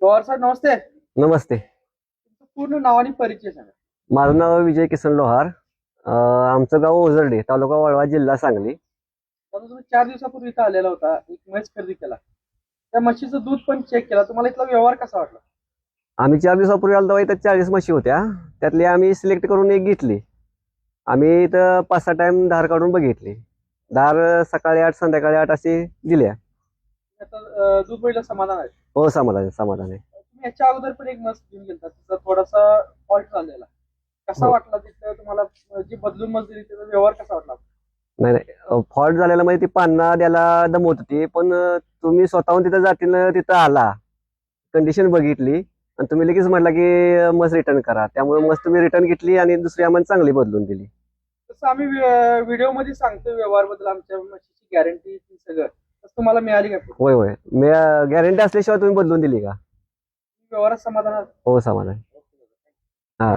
पवार साहेब नमस्ते. नमस्ते. तुमचं पूर्ण नाव आणि परिचय सांगा. माझं नाव विजय किसन लोहार. आमचं गाव ओझर्डे, तालुका वाळवा, जिल्हा सांगली. आता तुम्ही 4 दिवसापूर्वी इथं आलेला होता, एक म्हैस खरेदी केला, त्या म्हशीचं दूध पण चेक केला, तुम्हाला इथला व्यवहार कसा वाटला? आम्ही 4 दिवसापूर्वी आलो तेव्हा इथं 40 म्हशी होत्या. त्यातली आम्ही सिलेक्ट करून एक घेतली. आम्ही इथं 5-6 टाइम धार काढून बघितली. धार सकाळी 8 संध्याकाळी 8 अशी दिल्या. आता दूध बघितलं समाधान आहे. हो, समाधान आहे, समाधान आहे. तुम्ही याच्या अगोदर पण एक म्हस घेऊन गेलता, तिचा थोडासा फॉल्ट झालेला, कसा हो. वाटला तिथं तुम्हाला? जी बदलून मस दिली त्याचा व्यवहार कसा वाटला? नाही नाही, फॉल्ट झालेला म्हणजे ती पान्ना द्यायला दमवत होती, पण तुम्ही स्वतःहून तिथं जातीनं तिथं आला, कंडिशन बघितली आणि तुम्ही लगेच म्हटला की मस रिटर्न करा. त्यामुळे मस तुम्ही रिटर्न घेतली आणि दुसरी आम्हाला चांगली बदलून दिली. तसं आम्ही व्हिडिओ मध्ये सांगतो व्यवहार बद्दल, आमच्या म्हशीची गॅरंटी सगळं, तसं तुम्हाला मिळाली का? होय होय, मी गॅरंटी असल्याशिवाय तुम्ही बदलून दिली का? व्यवहारात समाधान आहे? हो, समाधान. हा.